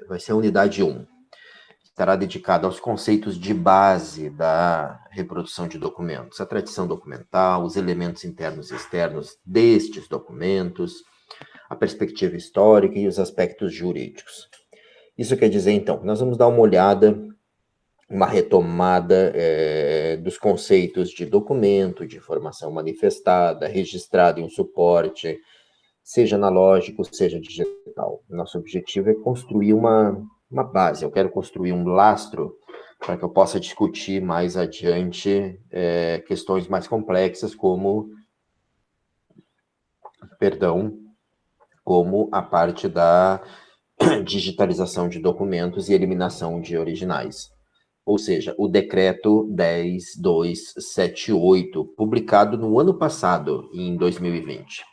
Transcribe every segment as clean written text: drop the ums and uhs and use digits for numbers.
vai ser a unidade 1. Estará dedicada aos conceitos de base da reprodução de documentos, a tradição documental, os elementos internos e externos destes documentos, a perspectiva histórica e os aspectos jurídicos. Isso quer dizer, então, que nós vamos dar uma olhada, uma retomada dos conceitos de documento, de informação manifestada, registrada em um suporte, seja analógico, seja digital. Nosso objetivo é construir uma base, eu quero construir um lastro para que eu possa discutir mais adiante questões mais complexas como a parte da digitalização de documentos e eliminação de originais. Ou seja, o decreto 10.278, publicado no ano passado, em 2020.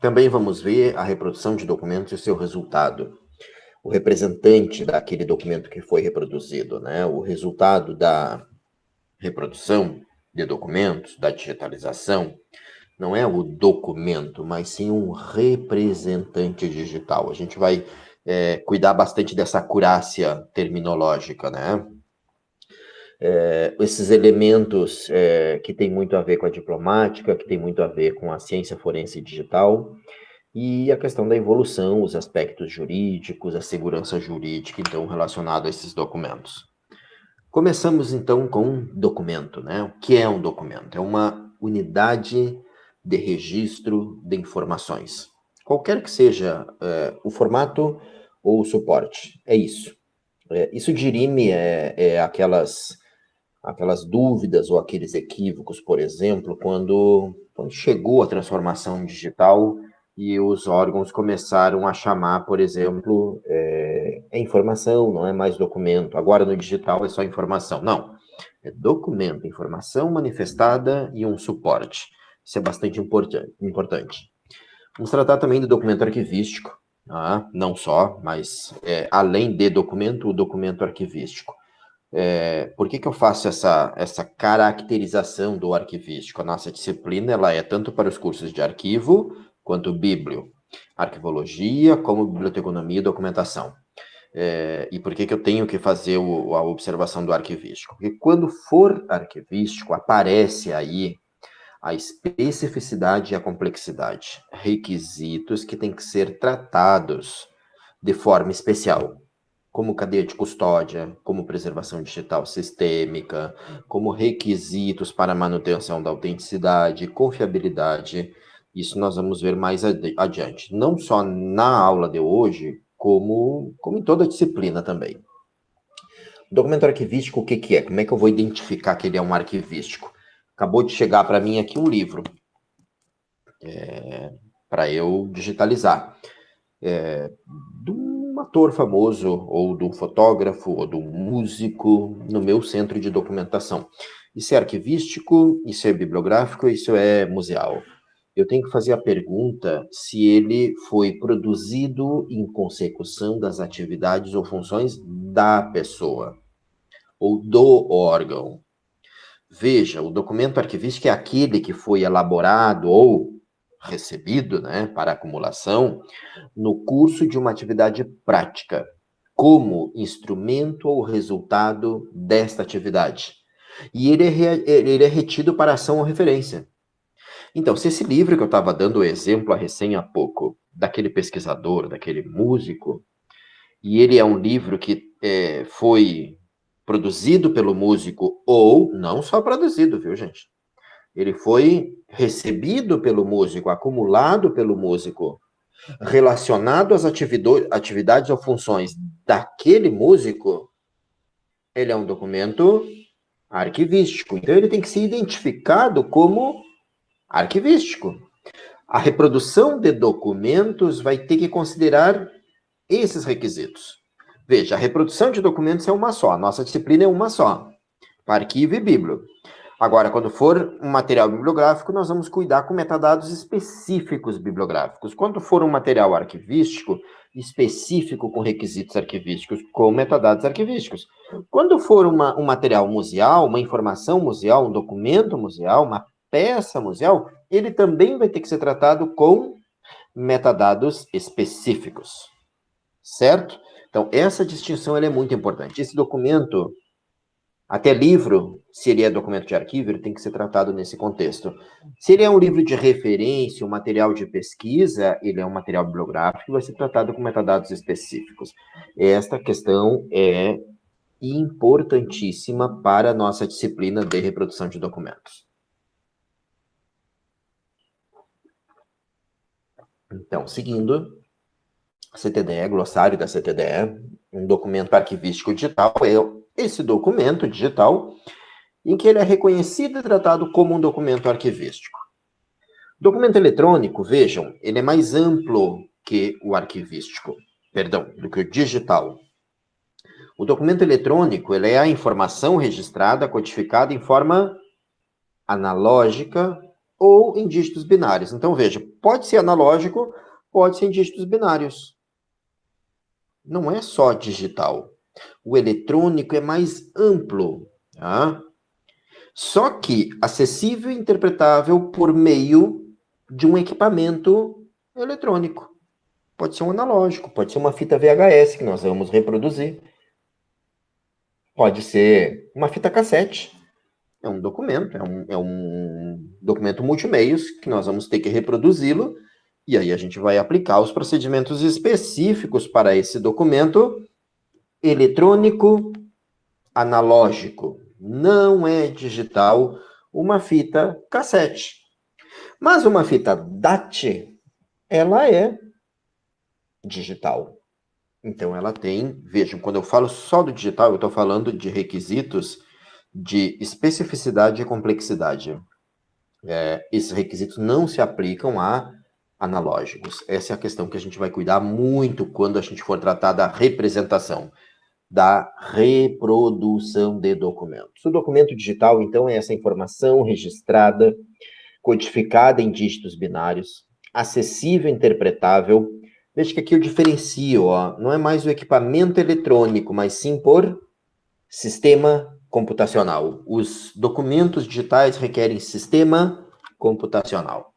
Também vamos ver a reprodução de documentos e o seu resultado. O representante daquele documento que foi reproduzido, né? O resultado da reprodução de documentos, da digitalização, não é o documento, mas sim um representante digital. A gente vai cuidar bastante dessa acurácia terminológica, né? Esses elementos que tem muito a ver com a diplomática, que tem muito a ver com a ciência forense digital, e a questão da evolução, os aspectos jurídicos, a segurança jurídica, então, relacionado a esses documentos. Começamos, então, com documento, né? O que é um documento? É uma unidade de registro de informações. Qualquer que seja o formato ou o suporte, é isso. Isso dirime aquelas dúvidas ou aqueles equívocos, por exemplo, quando chegou a transformação digital e os órgãos começaram a chamar, por exemplo, informação, não é mais documento. Agora no digital é só informação. Não, é documento, informação manifestada e um suporte. Isso é bastante importante. Vamos tratar também do documento arquivístico, não só, mas além de documento, o documento arquivístico. Por que eu faço essa caracterização do arquivístico? A nossa disciplina ela é tanto para os cursos de arquivo, quanto bíblio, arquivologia, como biblioteconomia e documentação. E por que eu tenho que fazer a observação do arquivístico? Porque quando for arquivístico, aparece aí a especificidade e a complexidade, requisitos que têm que ser tratados de forma especial, como cadeia de custódia, como preservação digital sistêmica, como requisitos para manutenção da autenticidade, confiabilidade. Isso nós vamos ver mais adiante, não só na aula de hoje, como em toda a disciplina também. O documento arquivístico, o que é? Como é que eu vou identificar que ele é um arquivístico? Acabou de chegar para mim aqui um livro, para eu digitalizar, de um ator famoso, ou de um fotógrafo, ou de um músico, no meu centro de documentação. Isso é arquivístico, isso é bibliográfico, isso é museal. Eu tenho que fazer a pergunta se ele foi produzido em consecução das atividades ou funções da pessoa, ou do órgão. Veja, o documento arquivístico é aquele que foi elaborado ou recebido, né, para acumulação, no curso de uma atividade prática, como instrumento ou resultado desta atividade. E ele é retido para ação ou referência. Então, se esse livro que eu estava dando o exemplo, a recém há pouco, daquele pesquisador, daquele músico, e ele é um livro que foi produzido pelo músico, ou não só produzido, viu, gente? Ele foi recebido pelo músico, acumulado pelo músico, relacionado às atividades ou funções daquele músico, ele é um documento arquivístico. Então, ele tem que ser identificado como arquivístico. A reprodução de documentos vai ter que considerar esses requisitos. Veja, a reprodução de documentos é uma só, a nossa disciplina é uma só, para arquivo e bíblio. Agora, quando for um material bibliográfico, nós vamos cuidar com metadados específicos bibliográficos. Quando for um material arquivístico, específico com requisitos arquivísticos, com metadados arquivísticos. Quando for um material museal, uma informação museal, um documento museal, uma peça museal, ele também vai ter que ser tratado com metadados específicos, certo? Então, essa distinção ela é muito importante. Esse documento, até livro, se ele é documento de arquivo, ele tem que ser tratado nesse contexto. Se ele é um livro de referência, um material de pesquisa, ele é um material bibliográfico, vai ser tratado com metadados específicos. Esta questão é importantíssima para a nossa disciplina de reprodução de documentos. Então, seguindo, CTDE, glossário da CTDE, um documento arquivístico digital, é esse documento digital em que ele é reconhecido e tratado como um documento arquivístico. Documento eletrônico, vejam, ele é mais amplo que o arquivístico, perdão, do que o digital. O documento eletrônico, ele é a informação registrada, codificada em forma analógica ou em dígitos binários. Então, veja, pode ser analógico, pode ser em dígitos binários. Não é só digital. O eletrônico é mais amplo, tá? Só que acessível e interpretável por meio de um equipamento eletrônico. Pode ser um analógico, pode ser uma fita VHS que nós vamos reproduzir. Pode ser uma fita cassete. É um documento, é um documento multimeios que nós vamos ter que reproduzi-lo, e aí a gente vai aplicar os procedimentos específicos para esse documento eletrônico analógico. Não é digital uma fita cassete. Mas uma fita DAT, ela é digital. Então ela tem, vejam, quando eu falo só do digital, eu estou falando de requisitos de especificidade e complexidade. Esses requisitos não se aplicam a analógicos. Essa é a questão que a gente vai cuidar muito quando a gente for tratar da representação, da reprodução de documentos. O documento digital, então, é essa informação registrada, codificada em dígitos binários, acessível e interpretável. Veja que aqui eu diferencio, ó, não é mais o equipamento eletrônico, mas sim por sistema computacional. Os documentos digitais requerem sistema computacional.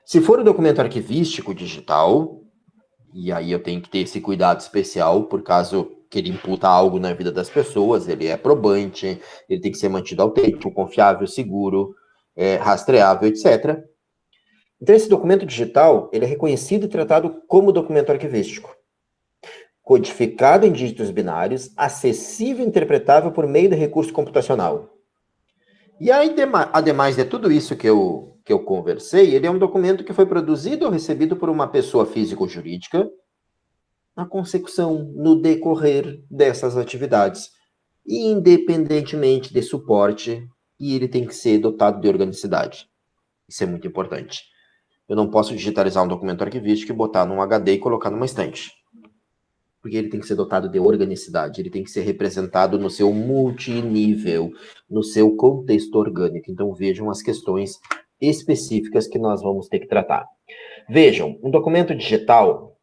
Se for o documento arquivístico digital, e aí eu tenho que ter esse cuidado especial, por caso que ele imputa algo na vida das pessoas, ele é probante, ele tem que ser mantido autêntico, confiável, seguro, rastreável, etc. Então, esse documento digital, ele é reconhecido e tratado como documento arquivístico, codificado em dígitos binários, acessível e interpretável por meio de recurso computacional. E aí, ademais de tudo isso que eu conversei, ele é um documento que foi produzido ou recebido por uma pessoa física ou jurídica na consecução, no decorrer dessas atividades, independentemente de suporte, e ele tem que ser dotado de organicidade. Isso é muito importante. Eu não posso digitalizar um documento arquivístico e botar num HD e colocar numa estante. Porque ele tem que ser dotado de organicidade, ele tem que ser representado no seu multinível, no seu contexto orgânico. Então, vejam as questões específicas que nós vamos ter que tratar. Vejam, um documento digital,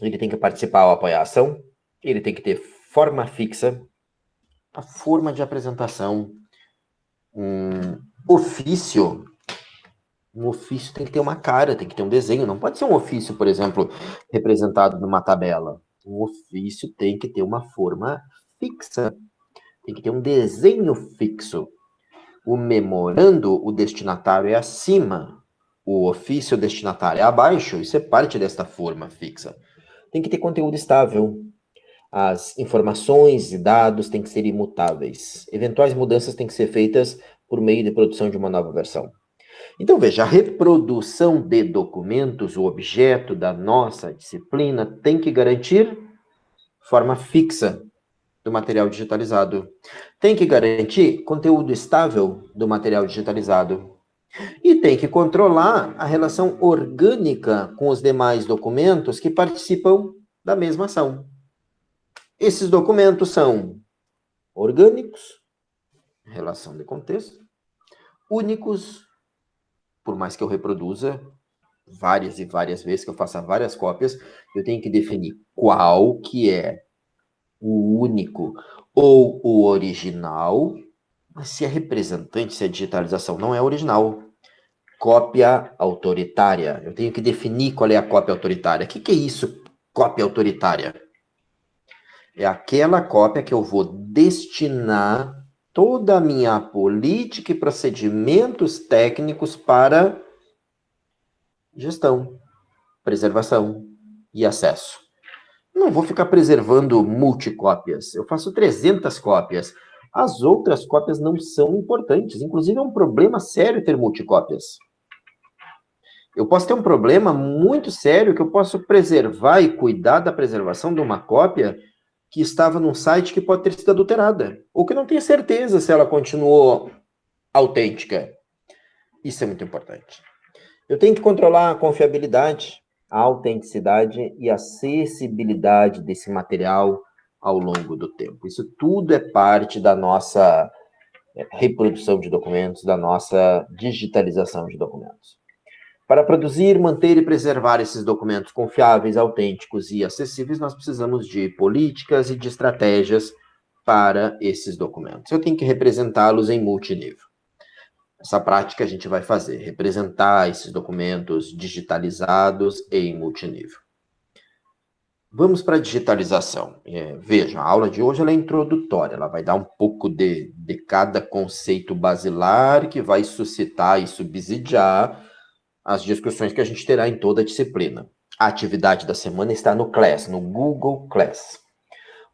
ele tem que participar ou apoiar a ação, ele tem que ter forma fixa, a forma de apresentação, um ofício tem que ter uma cara, tem que ter um desenho, não pode ser um ofício, por exemplo, representado numa tabela. Um ofício tem que ter uma forma fixa, tem que ter um desenho fixo. O memorando, o destinatário é acima, o ofício, o destinatário é abaixo, isso é parte desta forma fixa. Tem que ter conteúdo estável. As informações e dados têm que ser imutáveis. Eventuais mudanças têm que ser feitas por meio de produção de uma nova versão. Então, veja, a reprodução de documentos, o objeto da nossa disciplina, tem que garantir forma fixa do material digitalizado. Tem que garantir conteúdo estável do material digitalizado. E tem que controlar a relação orgânica com os demais documentos que participam da mesma ação. Esses documentos são orgânicos, relação de contexto, únicos, por mais que eu reproduza várias e várias vezes, que eu faça várias cópias, eu tenho que definir qual que é o único ou o original, mas se é representante, se é digitalização, não é original. Cópia autoritária. Eu tenho que definir qual é a cópia autoritária. O que é isso, cópia autoritária? É aquela cópia que eu vou destinar toda a minha política e procedimentos técnicos para gestão, preservação e acesso. Não vou ficar preservando multicópias. Eu faço 300 cópias. As outras cópias não são importantes. Inclusive, é um problema sério ter multicópias. Eu posso ter um problema muito sério que eu posso preservar e cuidar da preservação de uma cópia que estava num site que pode ter sido adulterada, ou que não tenho certeza se ela continuou autêntica. Isso é muito importante. Eu tenho que controlar a confiabilidade, a autenticidade e a acessibilidade desse material ao longo do tempo. Isso tudo é parte da nossa reprodução de documentos, da nossa digitalização de documentos. Para produzir, manter e preservar esses documentos confiáveis, autênticos e acessíveis, nós precisamos de políticas e de estratégias para esses documentos. Eu tenho que representá-los em multinível. Essa prática a gente vai fazer, representar esses documentos digitalizados em multinível. Vamos para a digitalização. Veja, a aula de hoje ela é introdutória, ela vai dar um pouco de cada conceito basilar que vai suscitar e subsidiar as discussões que a gente terá em toda a disciplina. A atividade da semana está no Class, no Google Class.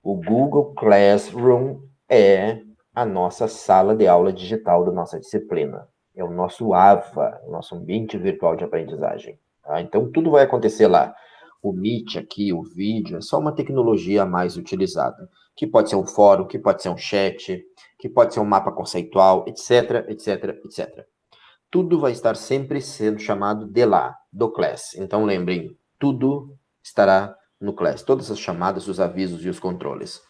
O Google Classroom é a nossa sala de aula digital da nossa disciplina. É o nosso AVA, o nosso ambiente virtual de aprendizagem. Tá? Então, tudo vai acontecer lá. O Meet aqui, o vídeo, é só uma tecnologia mais utilizada, que pode ser um fórum, que pode ser um chat, que pode ser um mapa conceitual, etc, etc, etc. Tudo vai estar sempre sendo chamado de lá, do Class. Então, lembrem, tudo estará no Class. Todas as chamadas, os avisos e os controles.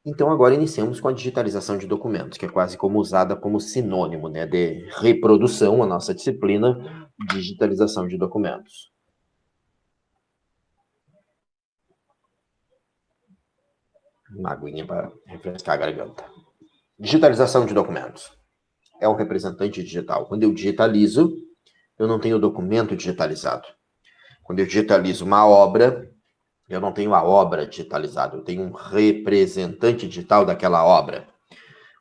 Então, agora iniciamos com a digitalização de documentos, que é quase como usada como sinônimo, né, de reprodução, a nossa disciplina, digitalização de documentos. Uma aguinha para refrescar a garganta. Digitalização de documentos. É um representante digital. Quando eu digitalizo, eu não tenho documento digitalizado. Quando eu digitalizo uma obra, eu não tenho a obra digitalizada, eu tenho um representante digital daquela obra.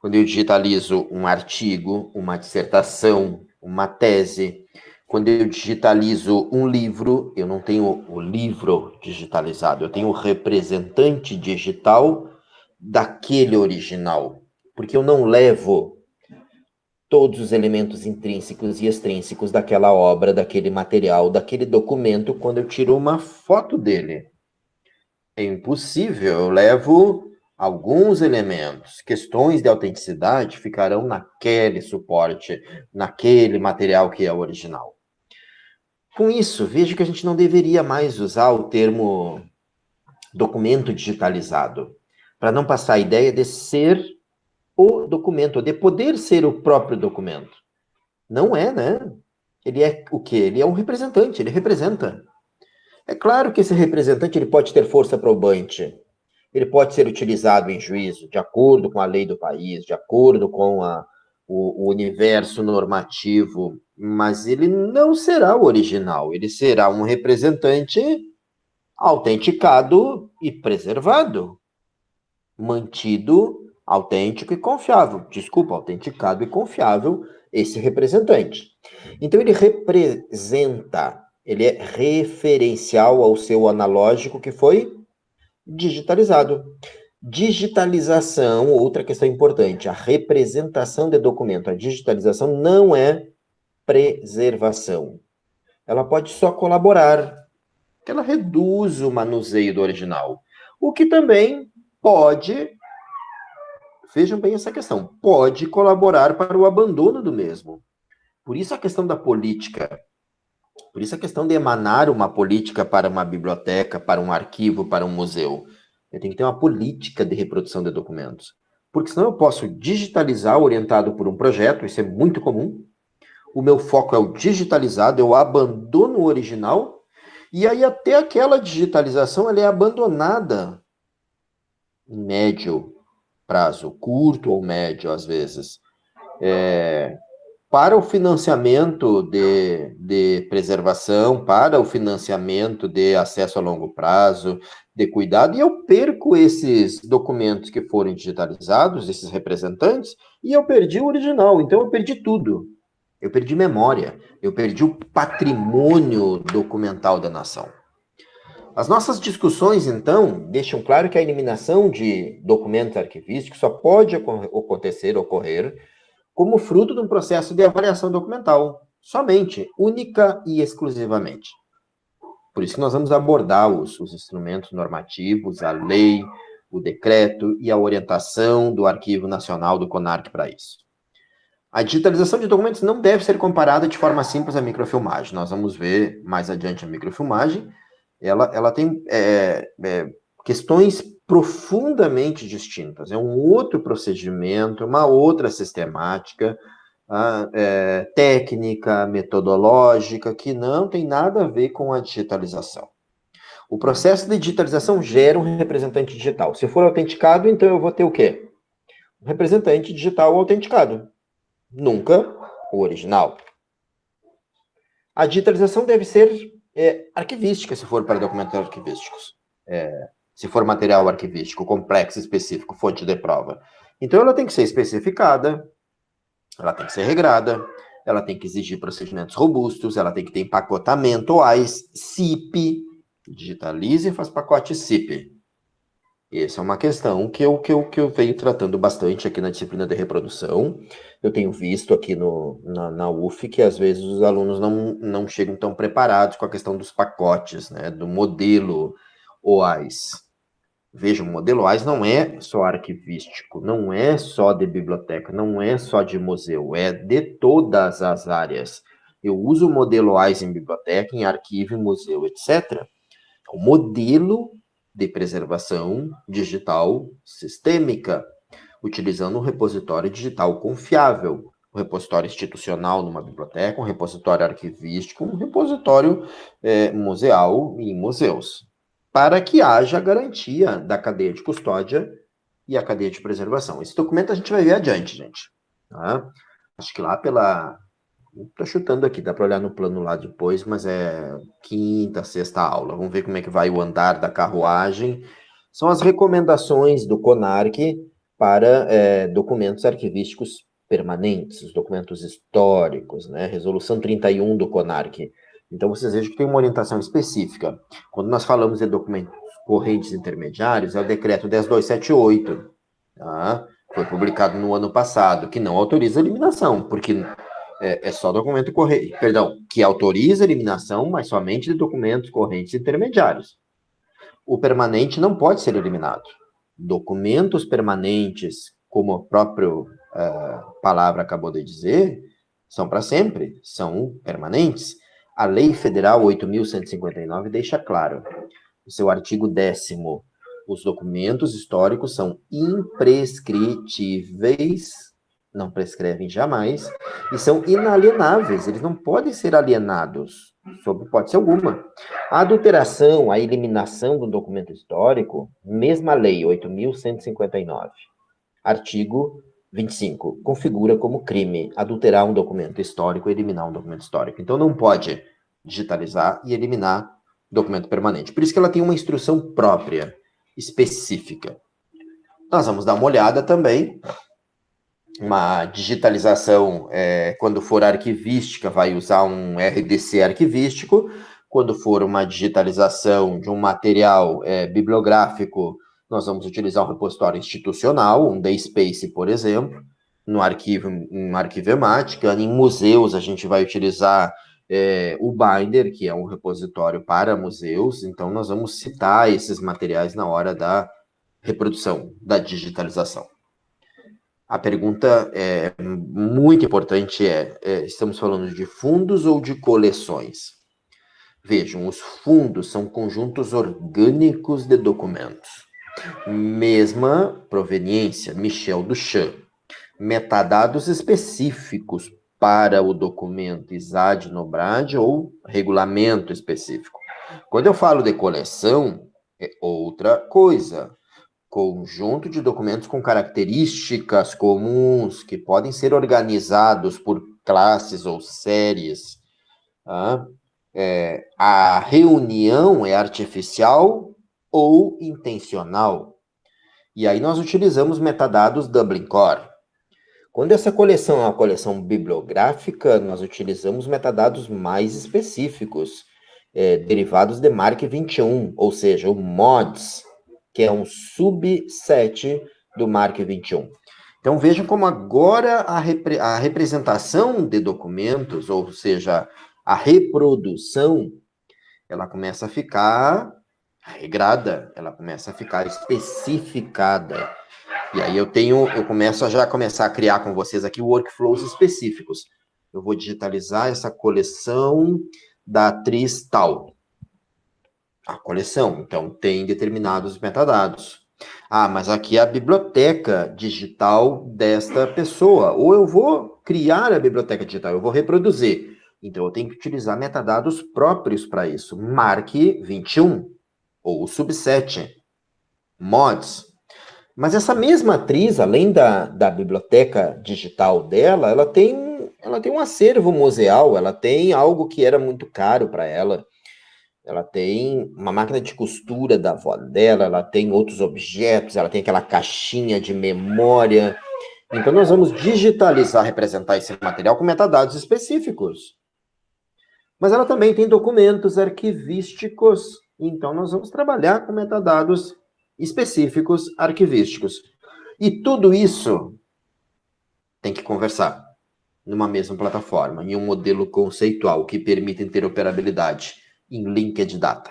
Quando eu digitalizo um artigo, uma dissertação, uma tese, quando eu digitalizo um livro, eu não tenho o livro digitalizado, eu tenho o representante digital daquele original, porque eu não levo todos os elementos intrínsecos e extrínsecos daquela obra, daquele material, daquele documento, quando eu tiro uma foto dele. É impossível, eu levo alguns elementos, questões de autenticidade ficarão naquele suporte, naquele material que é o original. Com isso, vejo que a gente não deveria mais usar o termo documento digitalizado, para não passar a ideia de ser o documento, de poder ser o próprio documento. Não é, né? Ele é o quê? Ele é um representante, ele representa. É claro que esse representante ele pode ter força probante, ele pode ser utilizado em juízo, de acordo com a lei do país, de acordo com o universo normativo, mas ele não será o original, ele será um representante autenticado e preservado, mantido autêntico e confiável. Desculpa, autenticado e confiável esse representante. Então ele representa, ele é referencial ao seu analógico que foi digitalizado. Digitalização, outra questão importante, a representação de documento, a digitalização não é preservação. Ela pode só colaborar, ela reduz o manuseio do original, o que também pode, vejam bem essa questão, pode colaborar para o abandono do mesmo. Por isso a questão da política, por isso a questão de emanar uma política para uma biblioteca, para um arquivo, para um museu. Eu tenho que ter uma política de reprodução de documentos. Porque senão eu posso digitalizar orientado por um projeto, isso é muito comum. O meu foco é o digitalizado, eu abandono o original, e aí até aquela digitalização ela é abandonada em médio prazo, curto ou médio às vezes. para o financiamento de preservação, para o financiamento de acesso a longo prazo, de cuidado, e eu perco esses documentos que foram digitalizados, esses representantes, e eu perdi o original, então eu perdi tudo. Eu perdi memória, eu perdi o patrimônio documental da nação. As nossas discussões, então, deixam claro que a eliminação de documentos arquivísticos só pode ocorrer como fruto de um processo de avaliação documental, somente, única e exclusivamente. Por isso que nós vamos abordar os instrumentos normativos, a lei, o decreto e a orientação do Arquivo Nacional do CONARC para isso. A digitalização de documentos não deve ser comparada de forma simples à microfilmagem. Nós vamos ver mais adiante a microfilmagem. Ela tem questões profundamente distintas. É um outro procedimento, uma outra sistemática, técnica, metodológica, que não tem nada a ver com a digitalização. O processo de digitalização gera um representante digital. Se for autenticado, então eu vou ter o quê? Um representante digital autenticado. Nunca o original. A digitalização deve ser arquivística, se for para documentos arquivísticos. Se for material arquivístico, complexo, específico, fonte de prova. Então, ela tem que ser especificada, ela tem que ser regrada, ela tem que exigir procedimentos robustos, ela tem que ter empacotamento OAIS, CIP, digitalize e faz pacote CIP. Essa é uma questão que eu venho tratando bastante aqui na disciplina de reprodução. Eu tenho visto aqui na UF que, às vezes, os alunos não chegam tão preparados com a questão dos pacotes, né, do modelo OAIS. Veja, o modelo OAIS não é só arquivístico, não é só de biblioteca, não é só de museu, é de todas as áreas. Eu uso o modelo OAIS em biblioteca, em arquivo, em museu, etc. O modelo de preservação digital sistêmica, utilizando um repositório digital confiável, um repositório institucional numa biblioteca, um repositório arquivístico, um repositório museal em museus, para que haja garantia da cadeia de custódia e a cadeia de preservação. Esse documento a gente vai ver adiante, gente. Tá? Acho que lá pela... Estou chutando aqui, dá para olhar no plano lá depois, mas é quinta, sexta aula. Vamos ver como é que vai o andar da carruagem. São as recomendações do CONARC para documentos arquivísticos permanentes, os documentos históricos, né? Resolução 31 do CONARC. Então, vocês vejam que tem uma orientação específica. Quando nós falamos de documentos correntes intermediários, é o decreto 10278, tá? Foi publicado no ano passado, que não autoriza a eliminação, porque é só documento corrente, que autoriza a eliminação, mas somente de documentos correntes intermediários. O permanente não pode ser eliminado. Documentos permanentes, como a própria palavra acabou de dizer, são para sempre, são permanentes. A Lei Federal 8.159 deixa claro, no seu artigo 10º, os documentos históricos são imprescritíveis, não prescrevem jamais, e são inalienáveis, eles não podem ser alienados, sob hipótese alguma. A adulteração, a eliminação do documento histórico, mesma lei, 8.159, artigo 25, configura como crime adulterar um documento histórico e eliminar um documento histórico. Então, não pode digitalizar e eliminar documento permanente. Por isso que ela tem uma instrução própria, específica. Nós vamos dar uma olhada também. Uma digitalização, quando for arquivística, vai usar um RDC arquivístico. Quando for uma digitalização de um material bibliográfico, nós vamos utilizar um repositório institucional, um DSpace, por exemplo, no arquivo, em arquivemática. Em museus, a gente vai utilizar o Binder, que é um repositório para museus. Então, nós vamos citar esses materiais na hora da reprodução, da digitalização. A pergunta muito importante estamos falando de fundos ou de coleções? Vejam, os fundos são conjuntos orgânicos de documentos. Mesma proveniência, Michel Duchamp. Metadados específicos para o documento ISAD, NOBRAD ou regulamento específico. Quando eu falo de coleção, é outra coisa. Conjunto de documentos com características comuns que podem ser organizados por classes ou séries. Tá? A reunião é artificial ou intencional? E aí nós utilizamos metadados Dublin Core. Quando essa coleção é uma coleção bibliográfica, nós utilizamos metadados mais específicos, derivados de MARC 21, ou seja, o MODS, que é um subset do MARC 21. Então vejam como agora a representação de documentos, ou seja, a reprodução, ela começa a ficar regrada, ela começa a ficar especificada. E aí eu começo a criar com vocês aqui workflows específicos. Eu vou digitalizar essa coleção da atriz tal. A coleção, então, tem determinados metadados. Ah, mas aqui é a biblioteca digital desta pessoa. Ou eu vou criar a biblioteca digital, eu vou reproduzir. Então, eu tenho que utilizar metadados próprios para isso. MARC 21, ou subset, MODS. Mas essa mesma atriz, além da biblioteca digital dela, ela tem um acervo museal, ela tem algo que era muito caro para ela. Ela tem uma máquina de costura da avó dela, ela tem outros objetos, ela tem aquela caixinha de memória. Então, nós vamos digitalizar, representar esse material com metadados específicos. Mas ela também tem documentos arquivísticos. Então, nós vamos trabalhar com metadados específicos arquivísticos. E tudo isso tem que conversar numa mesma plataforma, em um modelo conceitual que permita interoperabilidade em linked data.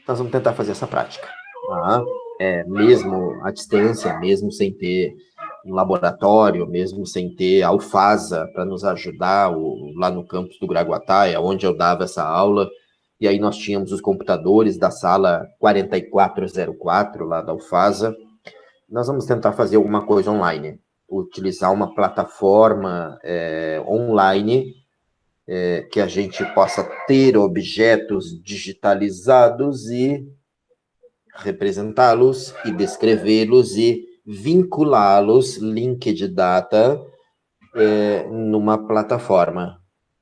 Nós vamos tentar fazer essa prática. Tá? Mesmo à distância, mesmo sem ter um laboratório, mesmo sem ter a UFASA para nos ajudar lá no campus do Graguatai, onde eu dava essa aula. E aí nós tínhamos os computadores da sala 4404, lá da UFASA. Nós vamos tentar fazer alguma coisa online. Utilizar uma plataforma online que a gente possa ter objetos digitalizados e representá-los e descrevê-los e vinculá-los, linked data, numa plataforma.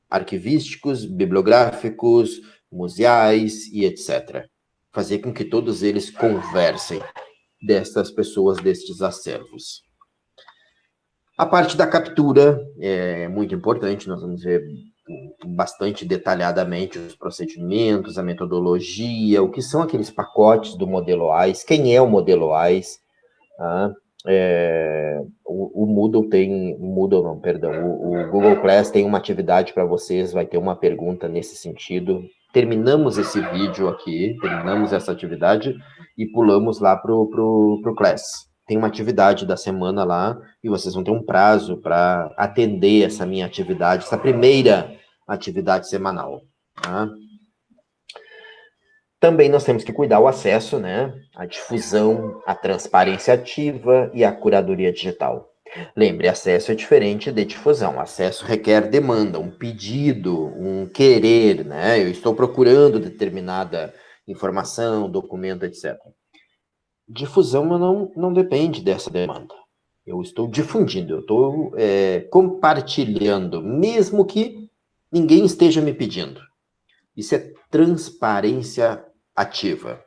Arquivísticos, bibliográficos, museais e etc. Fazer com que todos eles conversem destas pessoas, destes acervos. A parte da captura é muito importante, nós vamos ver bastante detalhadamente os procedimentos, a metodologia, o que são aqueles pacotes do modelo AIS, quem é o modelo AIS, tá? O Google Class tem uma atividade para vocês, vai ter uma pergunta nesse sentido. Terminamos esse vídeo aqui, terminamos essa atividade e pulamos lá pro Class. Tem uma atividade da semana lá e vocês vão ter um prazo para atender essa minha atividade, essa primeira atividade semanal. Tá? Também nós temos que cuidar o acesso, né? A difusão, a transparência ativa e a curadoria digital. Lembre, acesso é diferente de difusão. Acesso requer demanda, um pedido, um querer, né? Eu estou procurando determinada informação, documento, etc. Difusão não depende dessa demanda. Eu estou difundindo, eu estou compartilhando, mesmo que ninguém esteja me pedindo. Isso é transparência ativa.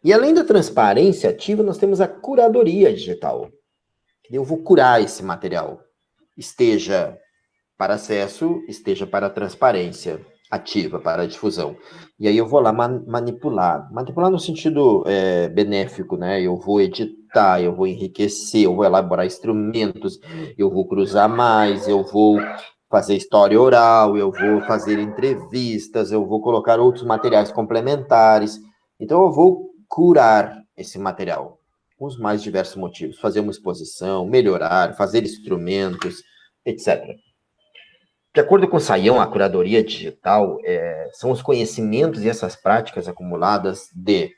E além da transparência ativa, nós temos a curadoria digital. Eu vou curar esse material, esteja para acesso, esteja para transparência ativa, para a difusão. E aí eu vou lá manipular no sentido benéfico, né? Eu vou editar, eu vou enriquecer, eu vou elaborar instrumentos, eu vou cruzar mais, eu vou fazer história oral, eu vou fazer entrevistas, eu vou colocar outros materiais complementares. Então, eu vou curar esse material, com os mais diversos motivos. Fazer uma exposição, melhorar, fazer instrumentos, etc. De acordo com o Sayão, a curadoria digital são os conhecimentos e essas práticas acumuladas de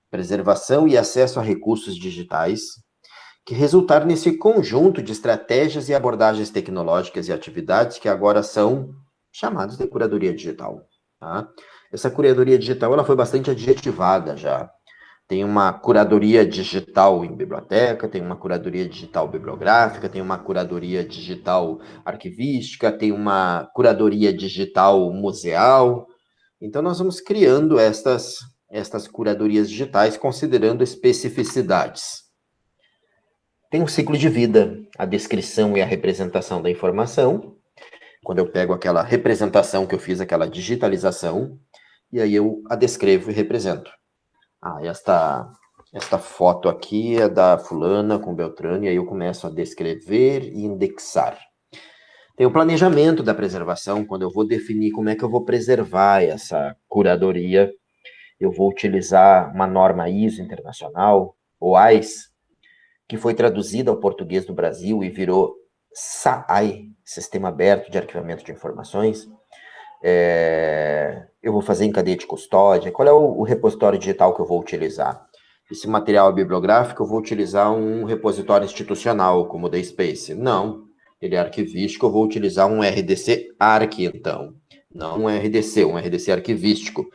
preservação e acesso a recursos digitais, que resultaram nesse conjunto de estratégias e abordagens tecnológicas e atividades que agora são chamadas de curadoria digital. Tá? Essa curadoria digital ela foi bastante adjetivada já. Tem uma curadoria digital em biblioteca, tem uma curadoria digital bibliográfica, tem uma curadoria digital arquivística, tem uma curadoria digital museal. Então, nós vamos criando estas curadorias digitais considerando especificidades. Tem um ciclo de vida, a descrição e a representação da informação. Quando eu pego aquela representação que eu fiz, aquela digitalização, e aí eu a descrevo e represento. Esta foto aqui é da fulana com Beltrano, e aí eu começo a descrever e indexar. Tem o planejamento da preservação, quando eu vou definir como é que eu vou preservar essa curadoria, eu vou utilizar uma norma ISO internacional, ou AIS, que foi traduzida ao português do Brasil e virou SAAI, Sistema Aberto de Arquivamento de Informações. Eu vou fazer em cadeia de custódia. Qual é o repositório digital que eu vou utilizar? Esse material bibliográfico, eu vou utilizar um repositório institucional, como o DSpace? Não, ele é arquivístico, eu vou utilizar um RDC Arq, então. Não um RDC arquivístico,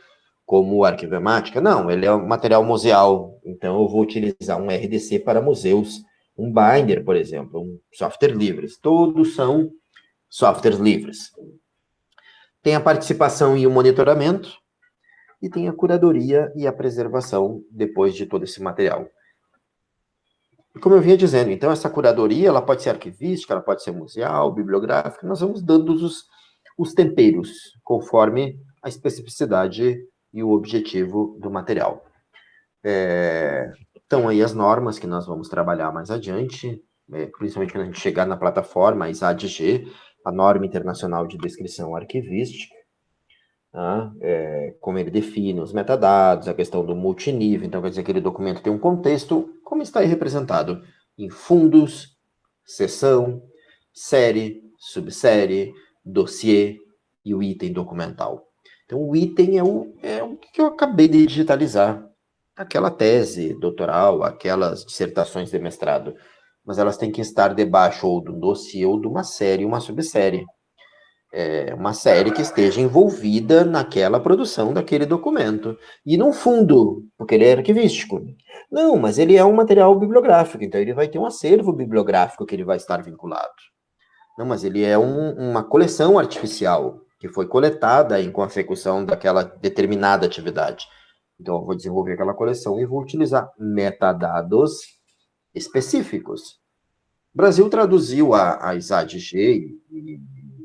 como o Arquivemática. Não, ele é um material museal, então eu vou utilizar um RDC para museus, um binder, por exemplo, um software livres. Todos são softwares livres. Tem a participação e o monitoramento, e tem a curadoria e a preservação depois de todo esse material. E como eu vinha dizendo, então essa curadoria, ela pode ser arquivística, ela pode ser museal, bibliográfica, nós vamos dando os temperos, conforme a especificidade e o objetivo do material. Então aí as normas que nós vamos trabalhar mais adiante, principalmente quando a gente chegar na plataforma, a ISAD-G, a norma internacional de descrição arquivística, como ele define os metadados, a questão do multinível, então quer dizer que aquele documento tem um contexto, como está aí representado, em fundos, seção, série, subsérie, dossiê e o item documental. Então o item é o que eu acabei de digitalizar, aquela tese doutoral, aquelas dissertações de mestrado, mas elas têm que estar debaixo ou do dossiê ou de uma série, uma subsérie. Uma série que esteja envolvida naquela produção daquele documento. E não fundo, porque ele é arquivístico. Não, mas ele é um material bibliográfico, então ele vai ter um acervo bibliográfico que ele vai estar vinculado. Não, mas ele é uma coleção artificial, que foi coletada em consecução daquela determinada atividade. Então, eu vou desenvolver aquela coleção e vou utilizar metadados específicos. O Brasil traduziu a ISAD-G e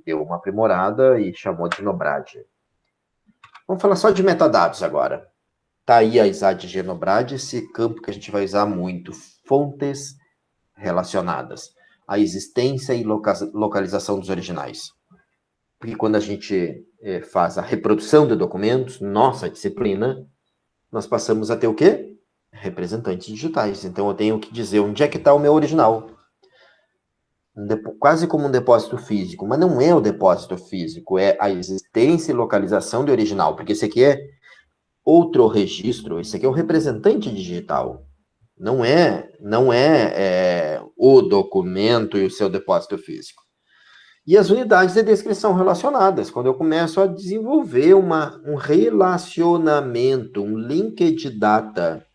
deu uma aprimorada e chamou de Nobrad. Vamos falar só de metadados agora. Está aí a ISAD-G Nobrad, esse campo que a gente vai usar muito. Fontes relacionadas. A existência e localização dos originais. Porque quando a gente faz a reprodução de documentos, nossa disciplina, nós passamos a ter o quê? Representantes digitais. Então eu tenho que dizer onde é que está o meu original. Quase como um depósito físico, mas não é o depósito físico, é a existência e localização do original, porque esse aqui é outro registro, esse aqui é o representante digital, não é o documento e o seu depósito físico. E as unidades de descrição relacionadas, quando eu começo a desenvolver um relacionamento, um linked data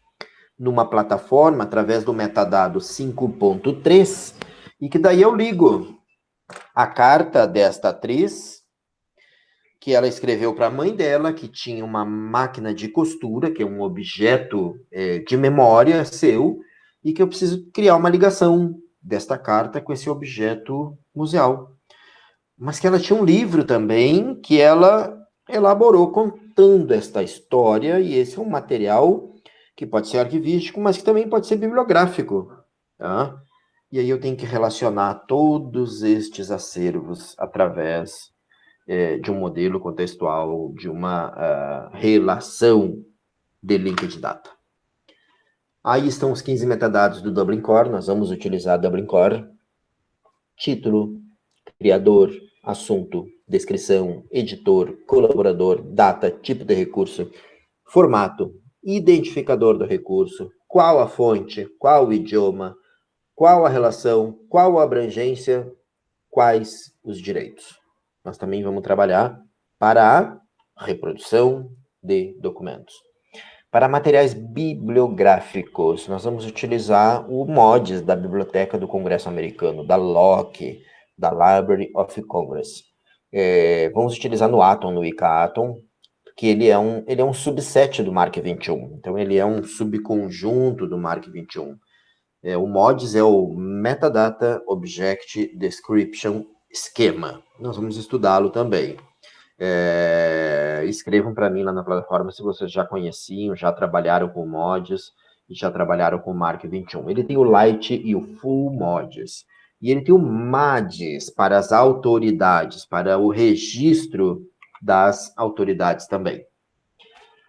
numa plataforma através do metadado 5.3, e que daí eu ligo a carta desta atriz, que ela escreveu para a mãe dela, que tinha uma máquina de costura, que é um objeto de memória seu, e que eu preciso criar uma ligação desta carta com esse objeto museal. Mas que ela tinha um livro também que ela elaborou contando esta história, e esse é um material que pode ser arquivístico, mas que também pode ser bibliográfico, tá? E aí eu tenho que relacionar todos estes acervos através de um modelo contextual, de uma relação de linked data. Aí estão os 15 metadados do Dublin Core, nós vamos utilizar Dublin Core. Título, criador, assunto, descrição, editor, colaborador, data, tipo de recurso, formato, identificador do recurso, qual a fonte, qual o idioma, qual a relação, qual a abrangência, quais os direitos. Nós também vamos trabalhar para a reprodução de documentos. Para materiais bibliográficos, nós vamos utilizar o MODES da Biblioteca do Congresso Americano, da LOC, da Library of Congress. Vamos utilizar no Atom, no ICA Atom, que ele é um subset do MARC 21. Então, ele é um subconjunto do MARC 21. O MODES é o Metadata Object Description Schema. Nós vamos estudá-lo também. Escrevam para mim lá na plataforma se vocês já conheciam, já trabalharam com MODES e já trabalharam com o MARC 21. Ele tem o Lite e o Full MODES. E ele tem o MADES para as autoridades, para o registro das autoridades também.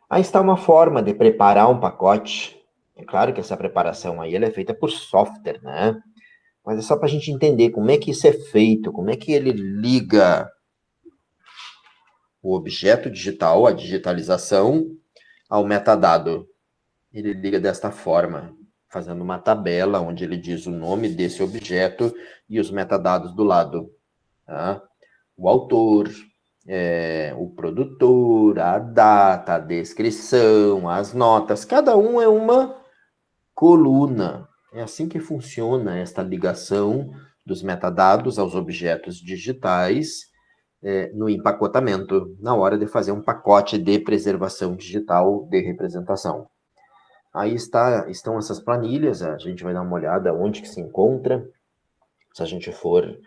Aí está uma forma de preparar um pacote. É claro que essa preparação aí ela é feita por software, né? Mas é só para a gente entender como é que isso é feito, como é que ele liga o objeto digital, a digitalização, ao metadado. Ele liga desta forma, fazendo uma tabela onde ele diz o nome desse objeto e os metadados do lado. Tá? O autor, o produtor, a data, a descrição, as notas, cada um é uma coluna. É assim que funciona esta ligação dos metadados aos objetos digitais no empacotamento, na hora de fazer um pacote de preservação digital de representação. Aí estão essas planilhas, a gente vai dar uma olhada onde que se encontra. Se a gente for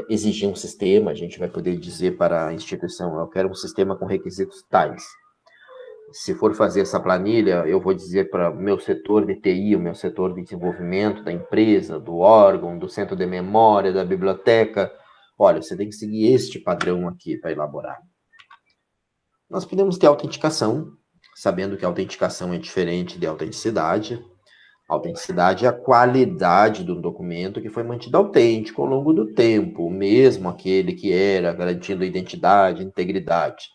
exigir um sistema, a gente vai poder dizer para a instituição, eu quero um sistema com requisitos tais. Se for fazer essa planilha, eu vou dizer para o meu setor de TI, o meu setor de desenvolvimento da empresa, do órgão, do centro de memória, da biblioteca, olha, você tem que seguir este padrão aqui para elaborar. Nós podemos ter autenticação, sabendo que a autenticação é diferente de autenticidade. Autenticidade é a qualidade do documento que foi mantido autêntico ao longo do tempo, mesmo aquele que era garantindo identidade, integridade.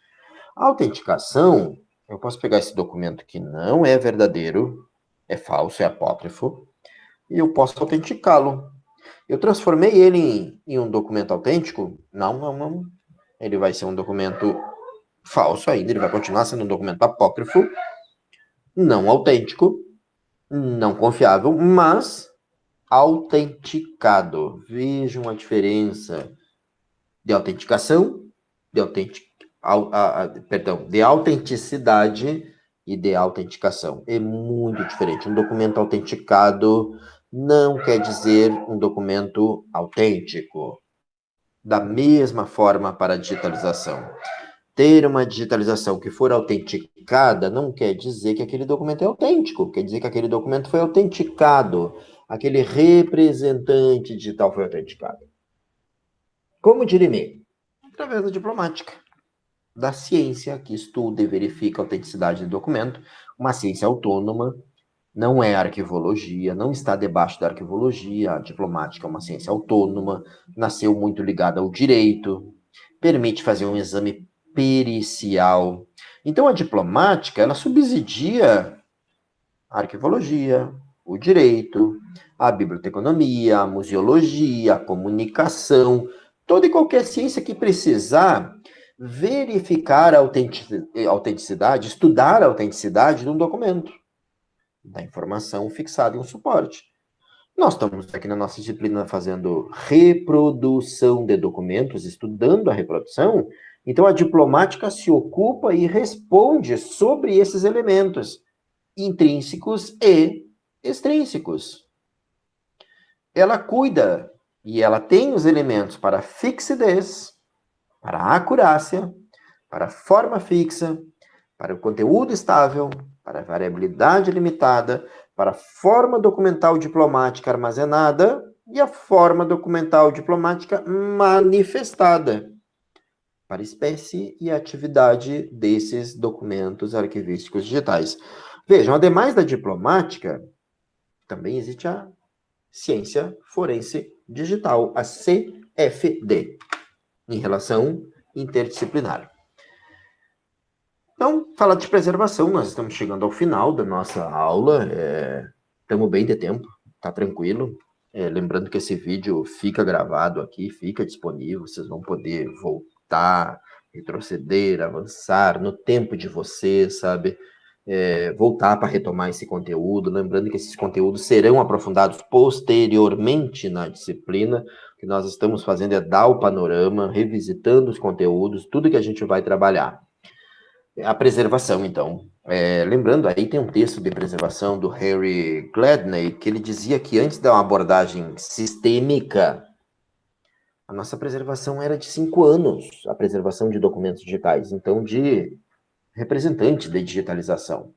A autenticação, eu posso pegar esse documento que não é verdadeiro, é falso, é apócrifo, e eu posso autenticá-lo. Eu transformei ele em um documento autêntico? Não. Ele vai ser um documento falso ainda, ele vai continuar sendo um documento apócrifo, não autêntico, não confiável, mas autenticado. Vejam a diferença de autenticação, de autenticidade e de autenticação. É muito diferente. Um documento autenticado não quer dizer um documento autêntico. Da mesma forma para a digitalização. Ter uma digitalização que for autenticada não quer dizer que aquele documento é autêntico, quer dizer que aquele documento foi autenticado, aquele representante digital foi autenticado. Como dirimir? Através da diplomática, da ciência que estuda e verifica a autenticidade do documento, uma ciência autônoma, não é arquivologia, não está debaixo da arquivologia, a diplomática é uma ciência autônoma, nasceu muito ligada ao direito, permite fazer um exame pericial. Então, a diplomática, ela subsidia a arquivologia, o direito, a biblioteconomia, a museologia, a comunicação, toda e qualquer ciência que precisar verificar a autenticidade, estudar a autenticidade de um documento, da informação fixada em um suporte. Nós estamos aqui na nossa disciplina fazendo reprodução de documentos, estudando a reprodução, então a diplomática se ocupa e responde sobre esses elementos intrínsecos e extrínsecos. Ela cuida e ela tem os elementos para fixidez, para acurácia, para forma fixa, para o conteúdo estável, para a variabilidade limitada, para a forma documental diplomática armazenada e a forma documental diplomática manifestada, para a espécie e atividade desses documentos arquivísticos digitais. Vejam, ademais da diplomática, também existe a ciência forense digital, a CFD, em relação interdisciplinar. Então, falar de preservação, nós estamos chegando ao final da nossa aula, estamos bem de tempo, tá tranquilo. Lembrando que esse vídeo fica gravado aqui, fica disponível, vocês vão poder voltar, retroceder, avançar no tempo de vocês, sabe? voltar para retomar esse conteúdo, lembrando que esses conteúdos serão aprofundados posteriormente na disciplina. O que nós estamos fazendo é dar o panorama, revisitando os conteúdos, tudo que a gente vai trabalhar. A preservação, então. Lembrando, aí tem um texto de preservação do Harry Gladney, que ele dizia que antes da uma abordagem sistêmica, a nossa preservação era de 5 anos, a preservação de documentos digitais, então de representante da digitalização.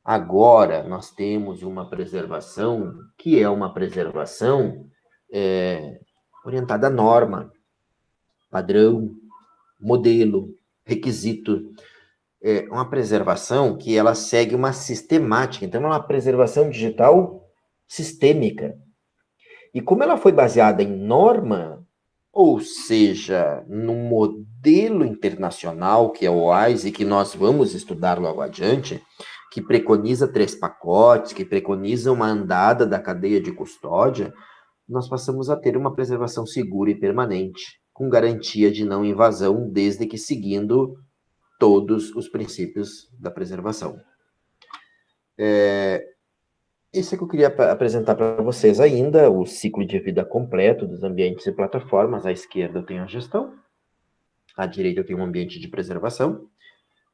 Agora, nós temos uma preservação que é uma preservação orientada à norma, padrão, modelo, requisito. É uma preservação que ela segue uma sistemática. Então, é uma preservação digital sistêmica. E como ela foi baseada em norma, ou seja, num modelo internacional, que é o WISE, e que nós vamos estudar logo adiante, que preconiza 3 pacotes, que preconiza uma andada da cadeia de custódia, nós passamos a ter uma preservação segura e permanente, com garantia de não invasão, desde que seguindo todos os princípios da preservação. Isso é que eu queria apresentar para vocês ainda, o ciclo de vida completo dos ambientes e plataformas. À esquerda eu tenho a gestão, à direita eu tenho um ambiente de preservação.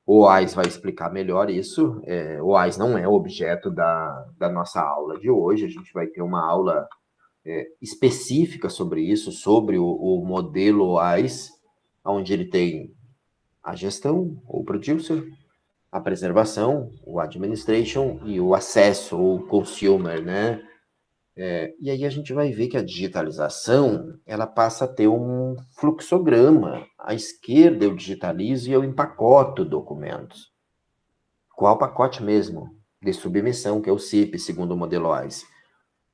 O WISE vai explicar melhor isso. O WISE não é objeto da nossa aula de hoje, a gente vai ter uma aula específica sobre isso, sobre o modelo WISE, onde ele tem a gestão, o producer, a preservação, o administration e o acesso, o consumer, né? E aí a gente vai ver que a digitalização, ela passa a ter um fluxograma. À esquerda eu digitalizo e eu empacoto documentos. Qual pacote mesmo? De submissão, que é o CIP, segundo o modelo WISE.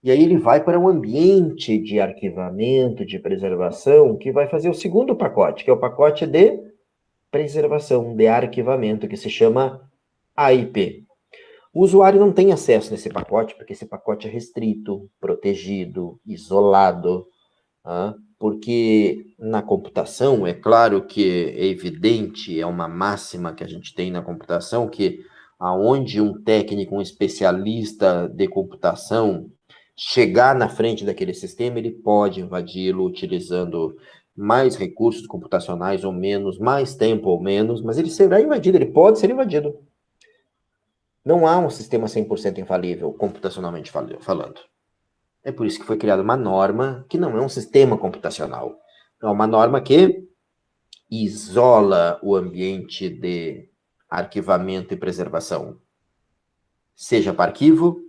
E aí ele vai para um ambiente de arquivamento, de preservação, que vai fazer o segundo pacote, que é o pacote de preservação, de arquivamento, que se chama AIP. O usuário não tem acesso nesse pacote, porque esse pacote é restrito, protegido, isolado, porque na computação, é claro que é evidente, é uma máxima que a gente tem na computação, que aonde um técnico, um especialista de computação chegar na frente daquele sistema, ele pode invadi-lo utilizando mais recursos computacionais ou menos, mais tempo ou menos, mas ele será invadido, ele pode ser invadido. Não há um sistema 100% infalível, computacionalmente falando. É por isso que foi criada uma norma que não é um sistema computacional. É uma norma que isola o ambiente de arquivamento e preservação. Seja para arquivo,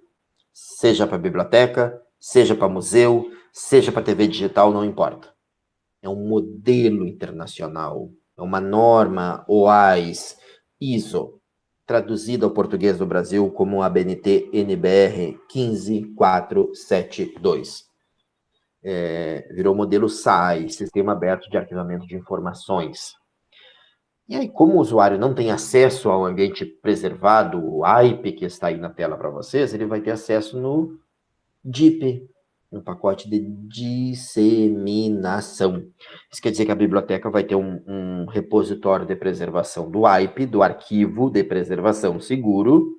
seja para biblioteca, seja para museu, seja para TV digital, não importa. É um modelo internacional, é uma norma OAIS, ISO, traduzida ao português do Brasil como ABNT NBR 15472. Virou modelo SAI, Sistema Aberto de Arquivamento de Informações. E aí, como o usuário não tem acesso ao ambiente preservado, o AIP, que está aí na tela para vocês, ele vai ter acesso no DIP, no pacote de disseminação. Isso quer dizer que a biblioteca vai ter um repositório de preservação do AIP, do arquivo de preservação seguro,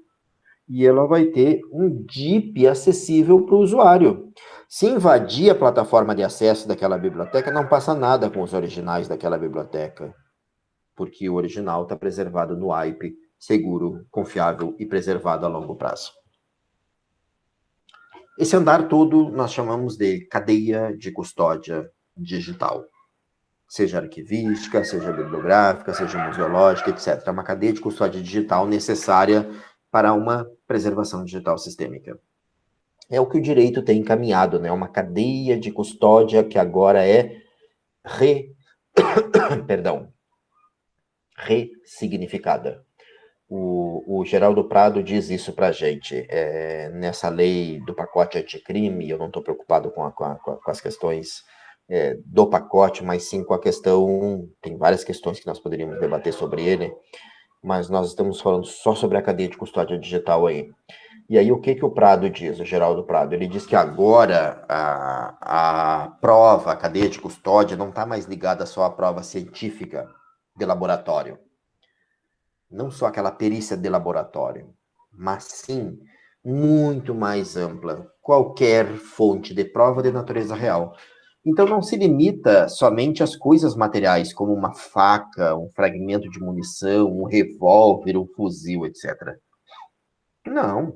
e ela vai ter um DIP acessível para o usuário. Se invadir a plataforma de acesso daquela biblioteca, não passa nada com os originais daquela biblioteca, porque o original está preservado no AIP, seguro, confiável e preservado a longo prazo. Esse andar todo nós chamamos de cadeia de custódia digital. Seja arquivística, seja bibliográfica, seja museológica, etc. É uma cadeia de custódia digital necessária para uma preservação digital sistêmica. É o que o direito tem encaminhado, né? Uma cadeia de custódia que agora é ressignificada. O Geraldo Prado diz isso para a gente. Nessa lei do pacote anticrime, eu não estou preocupado com as questões do pacote, mas sim com a questão... Tem várias questões que nós poderíamos debater sobre ele, mas nós estamos falando só sobre a cadeia de custódia digital aí. E aí, o que o Prado diz, o Geraldo Prado? Ele diz que agora a prova, a cadeia de custódia, não está mais ligada só à prova científica de laboratório. não só aquela perícia de laboratório, mas sim muito mais ampla, qualquer fonte de prova de natureza real. Então não se limita somente às coisas materiais, como uma faca, um fragmento de munição, um revólver, um fuzil, etc. Não. O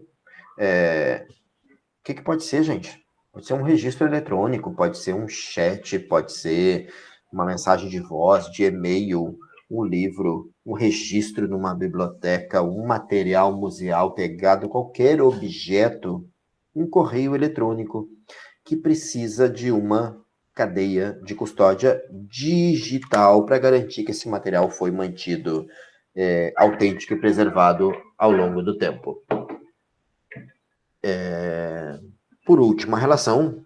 que pode ser, gente? Pode ser um registro eletrônico, pode ser um chat, pode ser uma mensagem de voz, de e-mail, um livro, um registro numa biblioteca, um material museal pegado, qualquer objeto, um correio eletrônico que precisa de uma cadeia de custódia digital para garantir que esse material foi mantido autêntico e preservado ao longo do tempo. Por último, a relação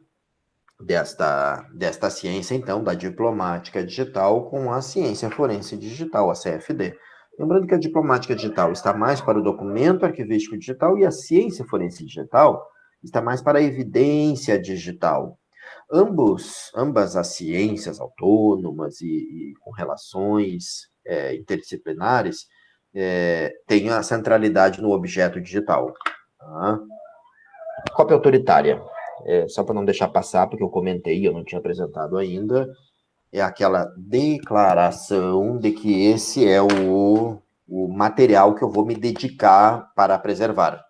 desta ciência, então, da diplomática digital com a ciência forense digital, a CFD. Lembrando que a diplomática digital está mais para o documento arquivístico digital e a ciência forense digital está mais para a evidência digital. Ambas as ciências autônomas e com relações interdisciplinares têm a centralidade no objeto digital. Tá? Cópia autoritária. Só para não deixar passar, porque eu comentei, eu não tinha apresentado ainda, é aquela declaração de que esse é o material que eu vou me dedicar para preservar.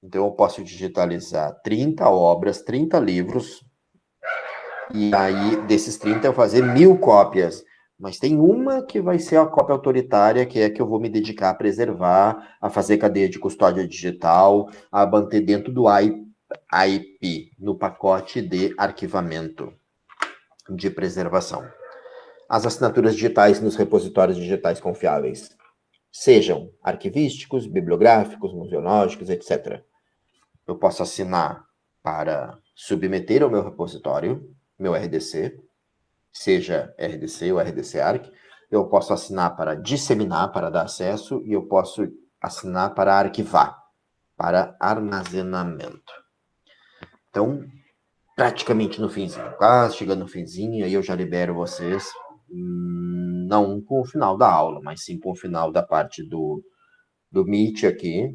Então, eu posso digitalizar 30 obras, 30 livros, e aí, desses 30, eu fazer 1000 cópias. Mas tem uma que vai ser a cópia autoritária, que é que eu vou me dedicar a preservar, a fazer cadeia de custódia digital, a manter dentro do IP, no pacote de arquivamento de preservação. As assinaturas digitais nos repositórios digitais confiáveis, sejam arquivísticos, bibliográficos, museológicos, etc. Eu posso assinar para submeter ao meu repositório, meu RDC, seja RDC ou RDC-ARC. Eu posso assinar para disseminar, para dar acesso, e eu posso assinar para arquivar, para armazenamento. Então, praticamente no finzinho, quase chegando no finzinho, aí eu já libero vocês, não com o final da aula, mas sim com o final da parte do Meet aqui,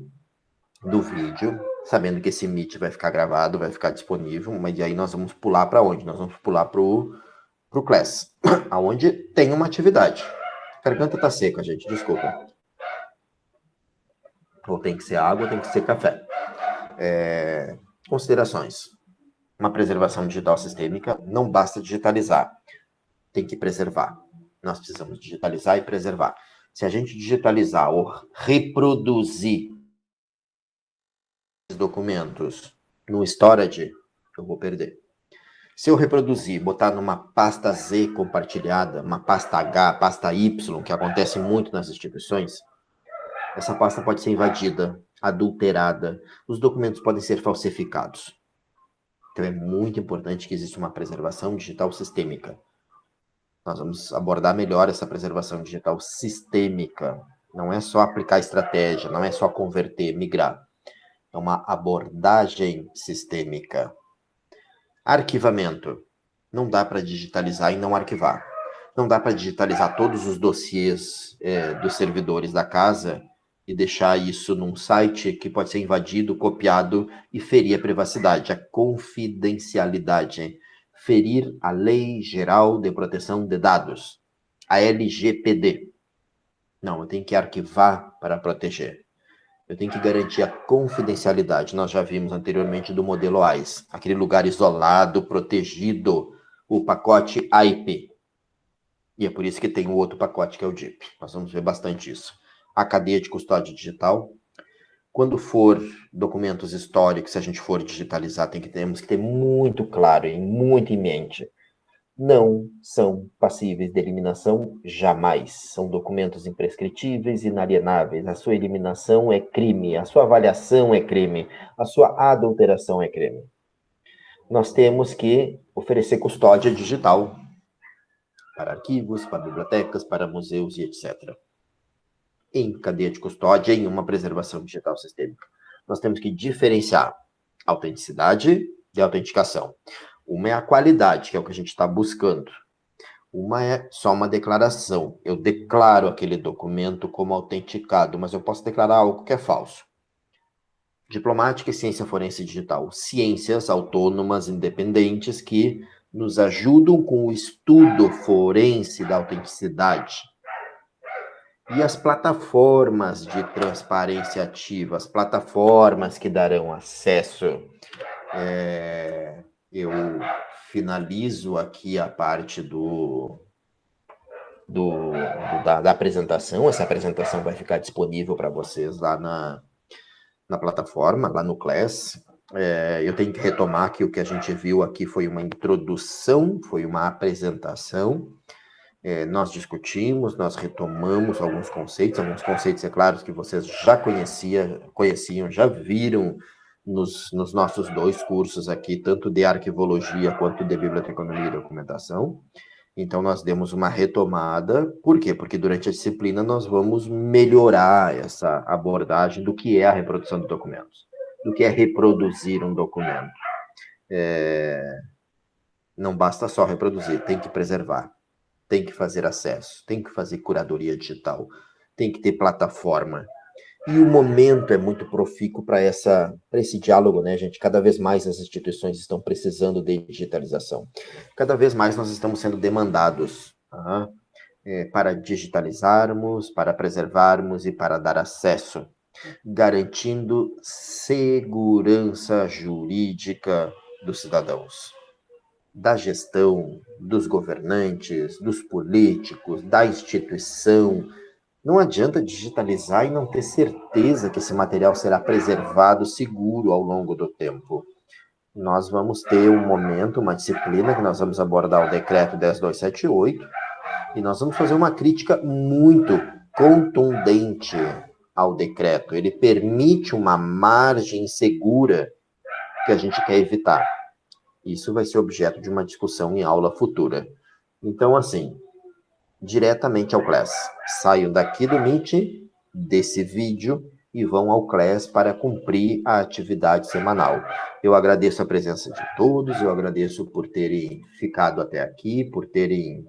do vídeo, sabendo que esse Meet vai ficar gravado, vai ficar disponível, mas aí nós vamos pular para onde? Nós vamos pular para o Class, aonde tem uma atividade. A garganta tá seca, gente, desculpa. Ou tem que ser água, ou tem que ser café. Considerações. Uma preservação digital sistêmica não basta digitalizar, tem que preservar. Nós precisamos digitalizar e preservar. Se a gente digitalizar ou reproduzir os documentos no storage, eu vou perder. Se eu reproduzir, botar numa pasta Z compartilhada, uma pasta H, pasta Y, que acontece muito nas instituições, essa pasta pode ser invadida, adulterada, os documentos podem ser falsificados. Então é muito importante que exista uma preservação digital sistêmica. Nós vamos abordar melhor essa preservação digital sistêmica. Não é só aplicar estratégia, não é só converter, migrar. É uma abordagem sistêmica. Arquivamento. Não dá para digitalizar e não arquivar. Não dá para digitalizar todos os dossiês dos servidores da casa e deixar isso num site que pode ser invadido, copiado e ferir a privacidade, a confidencialidade. Ferir a Lei Geral de Proteção de Dados, a LGPD. Não, eu tenho que arquivar para proteger. Eu tenho que garantir a confidencialidade. Nós já vimos anteriormente do modelo AIS, aquele lugar isolado, protegido, o pacote AIP. E é por isso que tem o outro pacote, que é o DIP. Nós vamos ver bastante isso. A cadeia de custódia digital. Quando for documentos históricos, se a gente for digitalizar, temos que ter muito claro e muito em mente. Não são passíveis de eliminação jamais. São documentos imprescritíveis, inalienáveis. A sua eliminação é crime, a sua avaliação é crime, a sua adulteração é crime. Nós temos que oferecer custódia digital para arquivos, para bibliotecas, para museus e etc. Em cadeia de custódia, em uma preservação digital sistêmica. Nós temos que diferenciar autenticidade de autenticação. Uma é a qualidade, que é o que a gente está buscando. Uma é só uma declaração. Eu declaro aquele documento como autenticado, mas eu posso declarar algo que é falso. Diplomática e ciência forense digital. Ciências autônomas, independentes, que nos ajudam com o estudo forense da autenticidade. E as plataformas de transparência ativa, as plataformas que darão acesso. Eu finalizo aqui a parte da apresentação. Essa apresentação vai ficar disponível para vocês lá na plataforma, lá no Class. Eu tenho que retomar que o que a gente viu aqui foi uma introdução, foi uma apresentação. Nós discutimos, nós retomamos alguns conceitos, é claro, que vocês já conheciam, já viram nos nossos 2 cursos aqui, tanto de arquivologia quanto de biblioteconomia e documentação. Então, nós demos uma retomada. Por quê? Porque durante a disciplina nós vamos melhorar essa abordagem do que é a reprodução de documentos, do que é reproduzir um documento. Não basta só reproduzir, tem que preservar, tem que fazer acesso, tem que fazer curadoria digital, tem que ter plataforma. E o momento é muito profícuo para esse diálogo, né, gente? Cada vez mais as instituições estão precisando de digitalização. Cada vez mais nós estamos sendo demandados, tá? Para digitalizarmos, para preservarmos e para dar acesso, garantindo segurança jurídica dos cidadãos, da gestão, dos governantes, dos políticos, da instituição. Não adianta digitalizar e não ter certeza que esse material será preservado, seguro ao longo do tempo. Nós vamos ter um momento, uma disciplina, que nós vamos abordar o decreto 10278, e nós vamos fazer uma crítica muito contundente ao decreto. Ele permite uma margem segura que a gente quer evitar. Isso vai ser objeto de uma discussão em aula futura. Então, assim, diretamente ao Class. Saiam daqui do Meet, desse vídeo, e vão ao Class para cumprir a atividade semanal. Eu agradeço a presença de todos, eu agradeço por terem ficado até aqui, por terem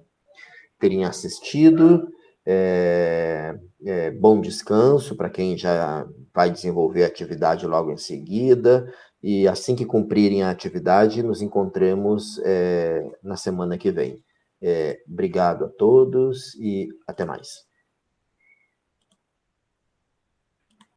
assistido. Bom descanso para quem já vai desenvolver a atividade logo em seguida. E assim que cumprirem a atividade, nos encontramos na semana que vem. Obrigado a todos e até mais.